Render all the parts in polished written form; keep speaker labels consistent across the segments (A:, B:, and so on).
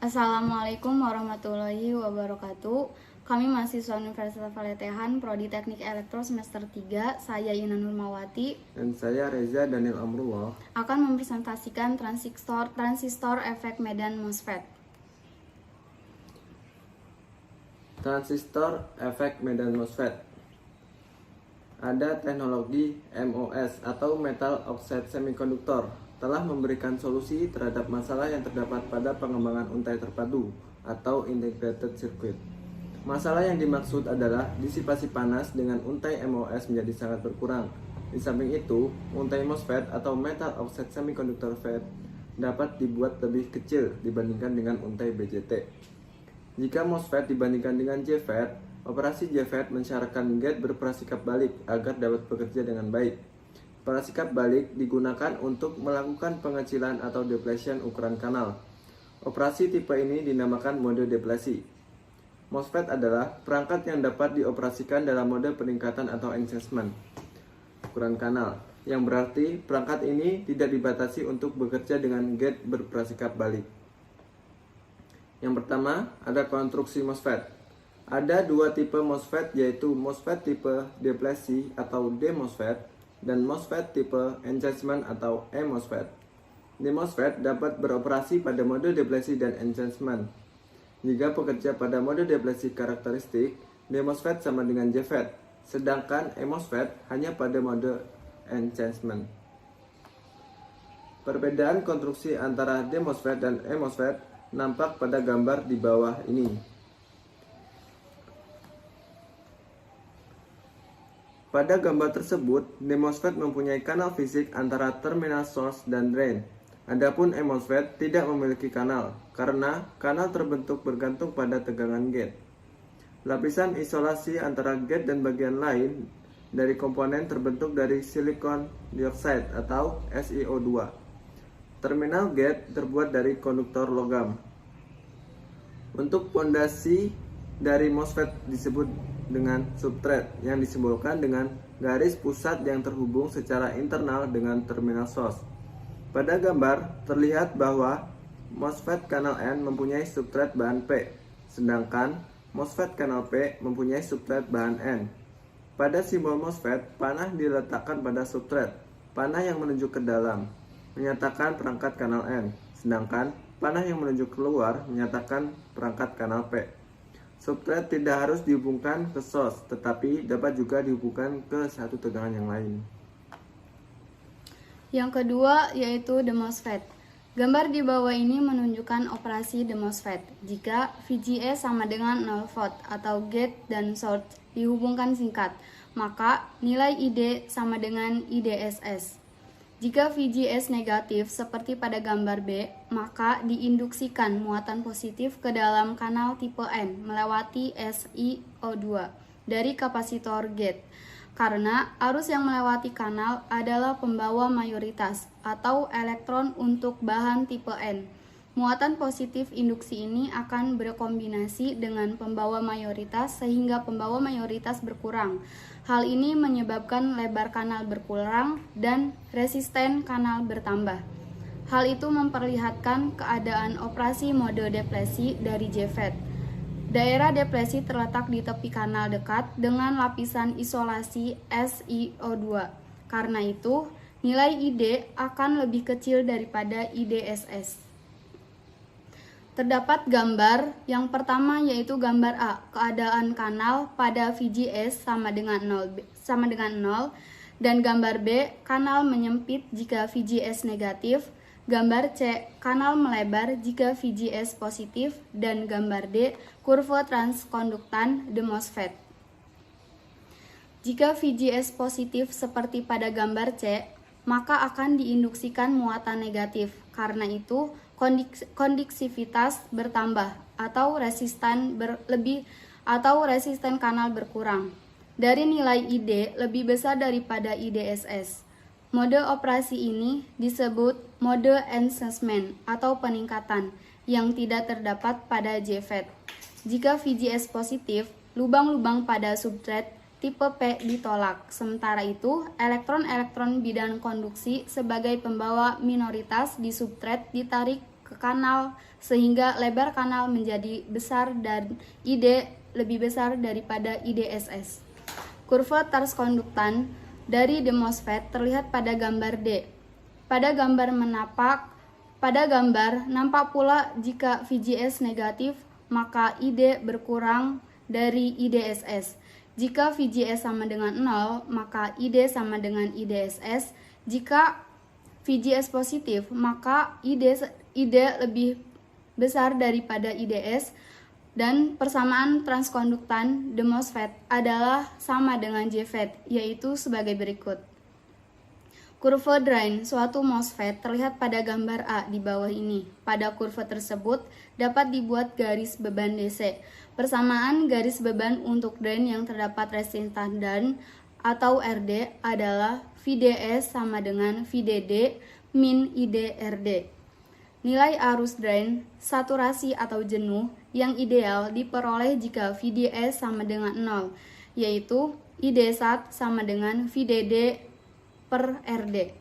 A: Assalamualaikum warahmatullahi wabarakatuh. Kami mahasiswa Universitas Valetehan, Prodi Teknik Elektro semester 3, saya Ina Nurmawati
B: Dan saya Reza Daniel Amrullah
A: akan mempresentasikan transistor efek medan MOSFET.
B: Transistor efek medan MOSFET. Ada teknologi MOS atau Metal Oxide Semiconductor telah memberikan solusi terhadap masalah yang terdapat pada pengembangan untai terpadu atau integrated circuit. Masalah yang dimaksud adalah disipasi panas dengan untai MOS menjadi sangat berkurang. Di samping itu, untai MOSFET atau Metal Oxide Semiconductor FET dapat dibuat lebih kecil dibandingkan dengan untai BJT. Jika MOSFET dibandingkan dengan JFET, operasi JFET mensyaratkan gate berperasikap balik agar dapat bekerja dengan baik. Perasikap balik digunakan untuk melakukan pengecilan atau depletion ukuran kanal. Operasi tipe ini dinamakan mode deplesi. MOSFET adalah perangkat yang dapat dioperasikan dalam mode peningkatan atau enhancement ukuran kanal, yang berarti perangkat ini tidak dibatasi untuk bekerja dengan gate berperasikap balik. Yang pertama, ada konstruksi MOSFET. Ada dua tipe MOSFET, yaitu MOSFET tipe deplesi atau D-MOSFET dan MOSFET tipe enhancement atau E-MOSFET. D-MOSFET dapat beroperasi pada mode deplesi dan enhancement. Jika bekerja pada mode deplesi karakteristik, D-MOSFET sama dengan JFET, sedangkan E-MOSFET hanya pada mode enhancement. Perbedaan konstruksi antara D-MOSFET dan E-MOSFET nampak pada gambar di bawah ini. Pada gambar tersebut, D-MOSFET mempunyai kanal fisik antara terminal source dan drain. Adapun E-MOSFET tidak memiliki kanal, karena kanal terbentuk bergantung pada tegangan gate. Lapisan isolasi antara gate dan bagian lain dari komponen terbentuk dari silikon dioksida atau SiO2. Terminal gate terbuat dari konduktor logam. Untuk pondasi dari MOSFET disebut dengan substrate yang disimbolkan dengan garis pusat yang terhubung secara internal dengan terminal source. Pada gambar terlihat bahwa MOSFET kanal N mempunyai substrate bahan P, sedangkan MOSFET kanal P mempunyai substrate bahan N. Pada simbol MOSFET, panah diletakkan pada substrate. Panah yang menunjuk ke dalam menyatakan perangkat kanal N, sedangkan panah yang menunjuk keluar menyatakan perangkat kanal P. Substrate tidak harus dihubungkan ke source, tetapi dapat juga dihubungkan ke satu tegangan yang lain.
A: Yang kedua yaitu The MOSFET. Gambar di bawah ini menunjukkan operasi The MOSFET. Jika VGS sama dengan 0 volt atau gate dan source dihubungkan singkat, maka nilai ID sama dengan IDSS. Jika VGS negatif seperti pada gambar B, maka diinduksikan muatan positif ke dalam kanal tipe N melewati SiO2 dari kapasitor gate. Karena arus yang melewati kanal adalah pembawa mayoritas atau elektron untuk bahan tipe N. Muatan positif induksi ini akan berkombinasi dengan pembawa mayoritas sehingga pembawa mayoritas berkurang. Hal ini menyebabkan lebar kanal berkurang dan resisten kanal bertambah. Hal itu memperlihatkan keadaan operasi mode deplesi dari JFET. Daerah deplesi terletak di tepi kanal dekat dengan lapisan isolasi SiO2. Karena itu, nilai ID akan lebih kecil daripada IDSS. Terdapat gambar yang pertama yaitu gambar A, keadaan kanal pada VGS sama dengan 0 dan gambar B, kanal menyempit jika VGS negatif, gambar C, kanal melebar jika VGS positif, dan gambar D, kurva transkonduktan The MOSFET. Jika VGS positif seperti pada gambar C, maka akan diinduksikan muatan negatif. Karena itu, konduksivitas bertambah atau resisten kanal berkurang. Dari nilai ID lebih besar daripada IDSS. Mode operasi ini disebut mode enhancement atau peningkatan yang tidak terdapat pada JFET. Jika VGS positif, lubang-lubang pada substrate tipe P ditolak. Sementara itu, elektron-elektron bidang konduksi sebagai pembawa minoritas di substrate ditarik ke kanal sehingga lebar kanal menjadi besar dan ID lebih besar daripada IDSS. Kurva transkonduktan dari the MOSFET terlihat pada gambar D. Pada gambar nampak pula jika VGS negatif, maka ID berkurang dari IDSS. Jika VGS sama dengan 0, maka ID sama dengan IDSS. Jika VGS positif, maka ID lebih besar daripada IDS, dan persamaan transkonduktan the MOSFET adalah sama dengan JFET, yaitu sebagai berikut. Kurva drain suatu MOSFET terlihat pada gambar A di bawah ini. Pada kurva tersebut dapat dibuat garis beban DC. Persamaan garis beban untuk drain yang terdapat resistan dan atau RD adalah VDS sama dengan VDD min IDRD. Nilai arus drain, saturasi atau jenuh yang ideal diperoleh jika VDS sama dengan 0, yaitu ID1 sama dengan VDD per RD.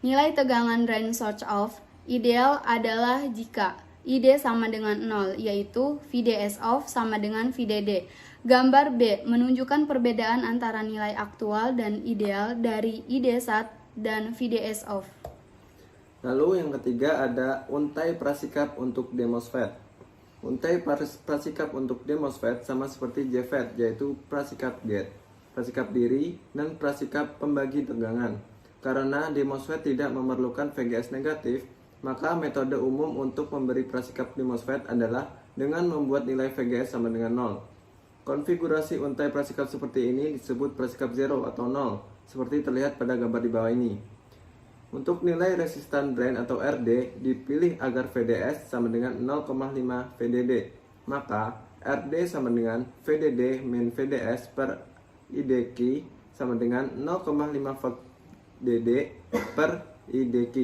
A: Nilai tegangan drain source off ideal adalah jika ID sama dengan 0, yaitu VDS off sama dengan VDD. Gambar B menunjukkan perbedaan antara nilai aktual dan ideal dari ID1 dan VDS off.
B: Lalu yang ketiga ada untai prasikap untuk the MOSFET. Untai prasikap untuk the MOSFET sama seperti JFET, yaitu prasikap gate, prasikap diri, dan prasikap pembagi tegangan. Karena the MOSFET tidak memerlukan VGS negatif, maka metode umum untuk memberi prasikap the MOSFET adalah dengan membuat nilai VGS sama dengan 0. Konfigurasi untai prasikap seperti ini disebut prasikap 0 atau 0, seperti terlihat pada gambar di bawah ini. Untuk nilai resistan drain atau RD, dipilih agar VDS sama dengan 0,5 VDD. Maka RD sama dengan VDD min VDS per IDQ sama dengan 0,5 VDD per IDQ.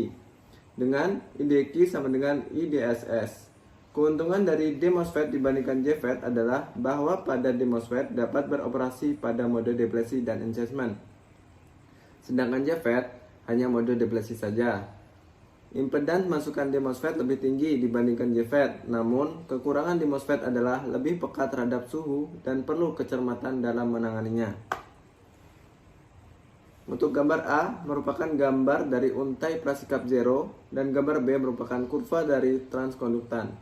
B: Dengan IDQ sama dengan IDSS. Keuntungan dari the MOSFET dibandingkan JFET adalah bahwa pada the MOSFET dapat beroperasi pada mode depresi dan enhancement. Sedangkan JFET hanya mode depresi saja. Impedans masukan the MOSFET lebih tinggi dibandingkan JFET, namun kekurangan the MOSFET adalah lebih peka terhadap suhu dan perlu kecermatan dalam menanganinya. Untuk gambar A merupakan gambar dari untai prasikap 0 dan gambar B merupakan kurva dari transkonduktan.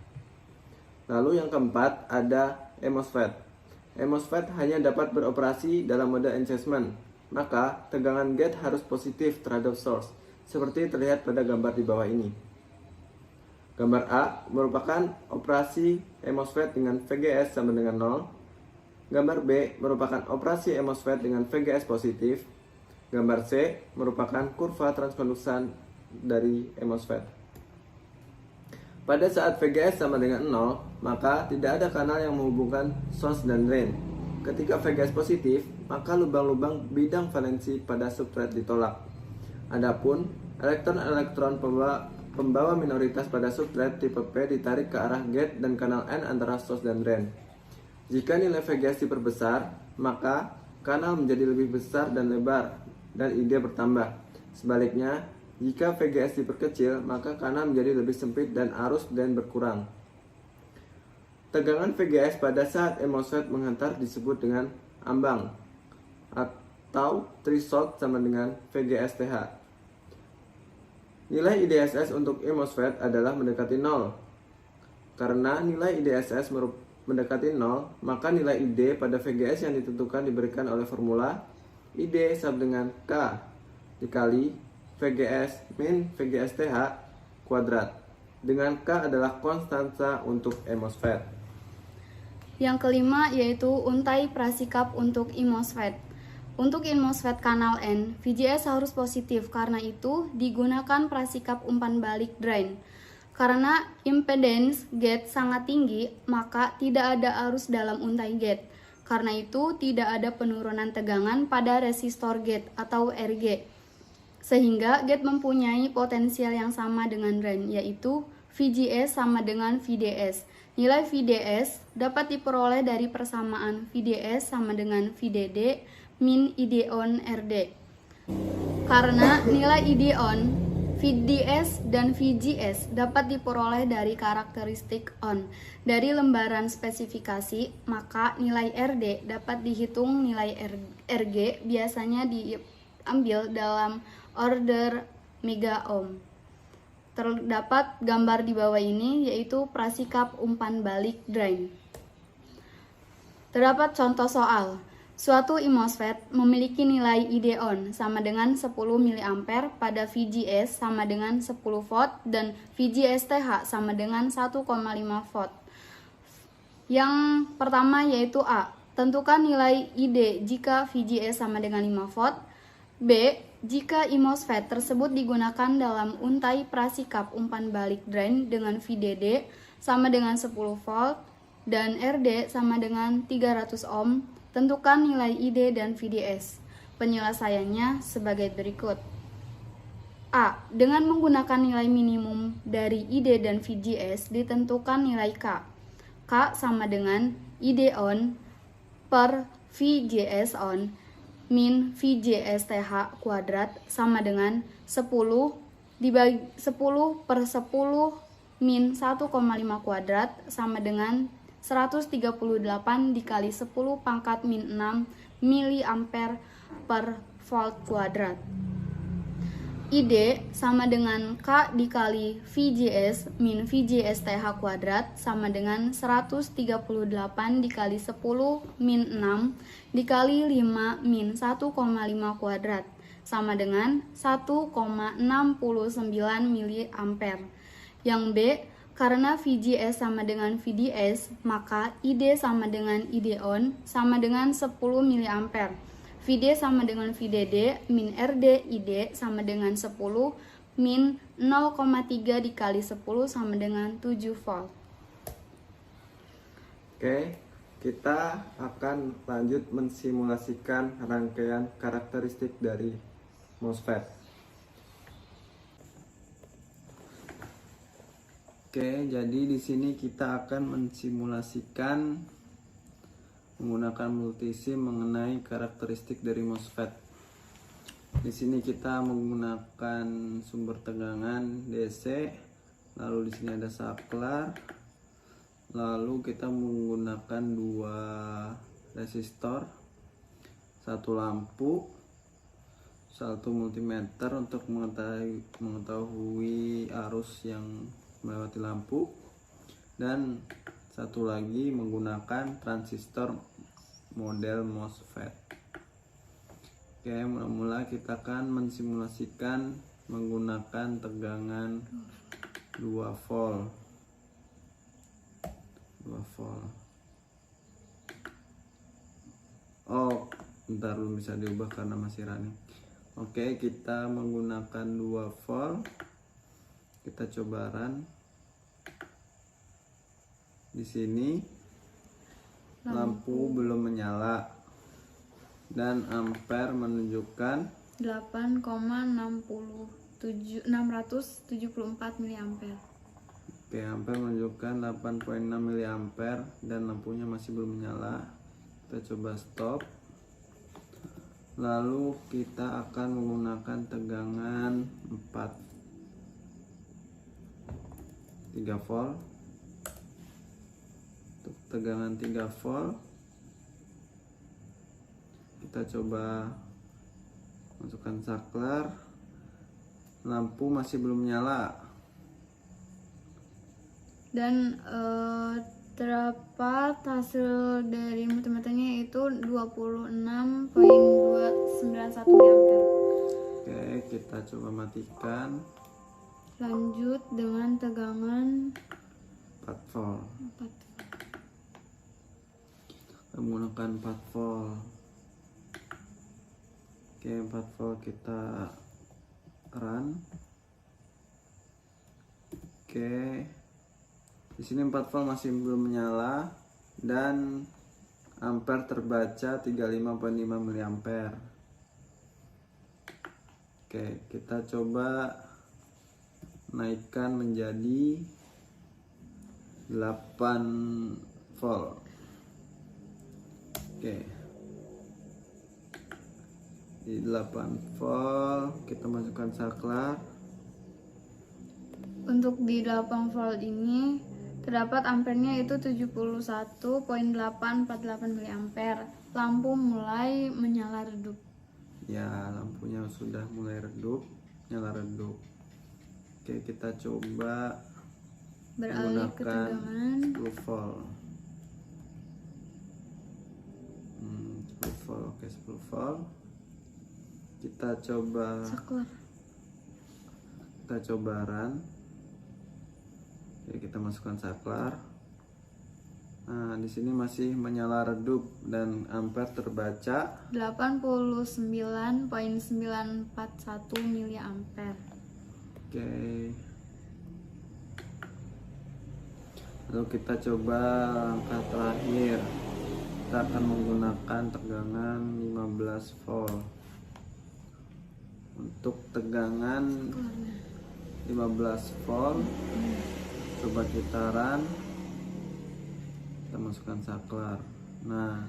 B: Lalu yang keempat ada MOSFET. MOSFET hanya dapat beroperasi dalam mode enhancement, maka tegangan gate harus positif terhadap source, seperti terlihat pada gambar di bawah ini. Gambar A merupakan operasi MOSFET dengan VGS sama dengan 0. Gambar B merupakan operasi MOSFET dengan VGS positif. Gambar C merupakan kurva transkonduktan dari MOSFET. Pada saat VGS sama dengan 0, maka tidak ada kanal yang menghubungkan source dan drain. Ketika VGS positif, maka lubang-lubang bidang valensi pada substrate ditolak. Adapun elektron-elektron pembawa minoritas pada substrate tipe P ditarik ke arah gate dan kanal N antara source dan drain. Jika nilai VGS diperbesar, maka kanal menjadi lebih besar dan lebar dan ID bertambah. Sebaliknya, jika VGS diperkecil, maka kanal menjadi lebih sempit dan arus drain berkurang. Tegangan VGS pada saat MOSFET menghantar disebut dengan ambang atau threshold sama dengan VGS TH. Nilai IDSS untuk MOSFET adalah mendekati 0. Karena nilai IDSS mendekati 0, maka nilai ID pada VGS yang ditentukan diberikan oleh formula ID sama dengan K dikali VGS min VGS TH kuadrat, dengan K adalah konstansa untuk MOSFET.
A: Yang kelima yaitu untai prasikap untuk IMOSFET. Untuk IMOSFET kanal N, VGS harus positif, karena itu digunakan prasikap umpan balik drain. Karena impedance gate sangat tinggi, maka tidak ada arus dalam untai gate. Karena itu tidak ada penurunan tegangan pada resistor gate atau RG. Sehingga gate mempunyai potensial yang sama dengan drain, yaitu VGS sama dengan VDS. Nilai VDS dapat diperoleh dari persamaan VDS sama dengan VDD min ID on RD. Karena nilai ID on VDS dan VGS dapat diperoleh dari karakteristik on. Dari lembaran spesifikasi, maka nilai RD dapat dihitung nilai RG biasanya diambil dalam order mega ohm. Terdapat gambar di bawah ini yaitu prasikap umpan balik drain. Terdapat contoh soal. Suatu MOSFET memiliki nilai ID-on sama dengan 10 mA pada VGS sama dengan 10 volt dan VGS-TH sama dengan 1,5 volt. Yang pertama yaitu A. Tentukan nilai ID jika VGS sama dengan 5 volt. B. Jika MOSFET tersebut digunakan dalam untai prasikap umpan balik drain dengan VDD sama dengan 10 volt dan RD sama dengan 300 ohm, tentukan nilai ID dan VDS. Penyelesaiannya sebagai berikut. A. Dengan menggunakan nilai minimum dari ID dan VGS ditentukan nilai K. K sama dengan ID on per VGS on min VGS TH kuadrat sama dengan 10 dibagi 10 per 10 min 1,5 kuadrat sama dengan 138 dikali 10 pangkat min 6 mA per volt kuadrat. ID sama dengan K dikali VGS min VGS TH kuadrat sama dengan 138 dikali 10 min 6 dikali 5 min 1,5 kuadrat sama dengan 1,69 mA. Yang B, karena VGS sama dengan VDS, maka ID sama dengan ID on sama dengan 10 mA. VD sama dengan VDD min RD ID sama dengan 10 min 0,3 dikali 10 sama dengan 7 volt.
B: Oke, kita akan lanjut mensimulasikan rangkaian karakteristik dari MOSFET. Oke, jadi di sini kita akan mensimulasikan menggunakan multisim mengenai karakteristik dari MOSFET. Di sini kita menggunakan sumber tegangan DC, lalu di sini ada saklar, lalu kita menggunakan dua resistor, satu lampu, satu multimeter untuk mengetahui arus yang melewati lampu, dan satu lagi menggunakan transistor model MOSFET. Oke, mula-mula kita akan mensimulasikan menggunakan tegangan 2 volt. 2 volt. Oh, bentar, belum bisa diubah karena masih running. Oke, kita menggunakan 2 volt. Kita coba run. Di sini lampu belum menyala dan ampere menunjukkan
A: 674 mA.
B: Oke, ampere menunjukkan 8,6 mA dan lampunya masih belum menyala. Kita coba stop. Lalu kita akan menggunakan tegangan 3 volt. Untuk tegangan 3 volt kita coba masukkan saklar, lampu masih belum nyala dan
A: terdapat hasil dari multimeternya yaitu 26,291 mA.
B: Oke, kita coba matikan.
A: Lanjut dengan tegangan
B: 4 volt. Kita menggunakan 4 volt. Oke, 4 volt kita run. Oke, di sini 4 volt masih belum menyala dan ampere terbaca 35,5 mA. Oke, kita coba naikkan menjadi 8 volt. Oke, di 8 volt kita masukkan saklar,
A: Untuk di 8 volt ini terdapat ampernya itu 71,848 mA. Lampu mulai menyala redup.
B: Ya, lampunya sudah mulai redup, nyala redup. Oke, kita coba
A: Beralih ke
B: menggunakan
A: tegangan
B: 10 volt. 10 volt, oke 10 volt. Kita coba
A: saklar.
B: run. Oke, kita masukkan saklar. Nah, di sini masih menyala redup dan ampere terbaca
A: 89,941 mA.
B: Oke. Lalu kita coba langkah terakhir. Kita akan menggunakan tegangan 15 volt. Untuk tegangan 15 volt, coba kita run. Kita masukkan saklar. Nah,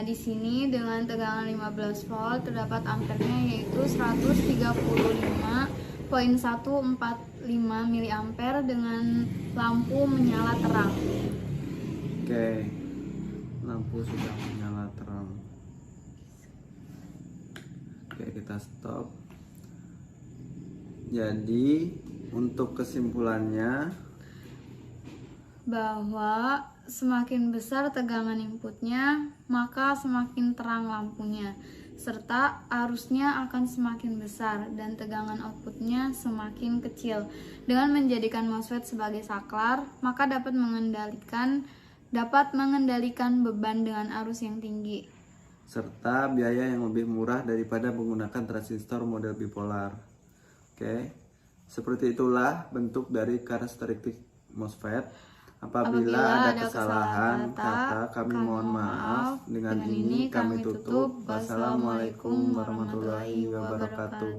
A: di sini dengan tegangan 15 volt terdapat ampernya yaitu 135,145 mA dengan lampu menyala terang.
B: oke. Lampu sudah menyala terang. Oke, kita stop. Jadi, untuk kesimpulannya,
A: Bahwa semakin besar tegangan inputnya, maka semakin terang lampunya, serta arusnya akan semakin besar dan tegangan outputnya semakin kecil. Dengan menjadikan MOSFET sebagai saklar, maka dapat mengendalikan beban dengan arus yang tinggi.
B: serta biaya yang lebih murah daripada menggunakan transistor model bipolar. Oke, seperti itulah bentuk dari karakteristik MOSFET. Apabila ada kesalahan kata, kami mohon maaf. Dengan ini kami tutup. Wassalamualaikum warahmatullahi wabarakatuh.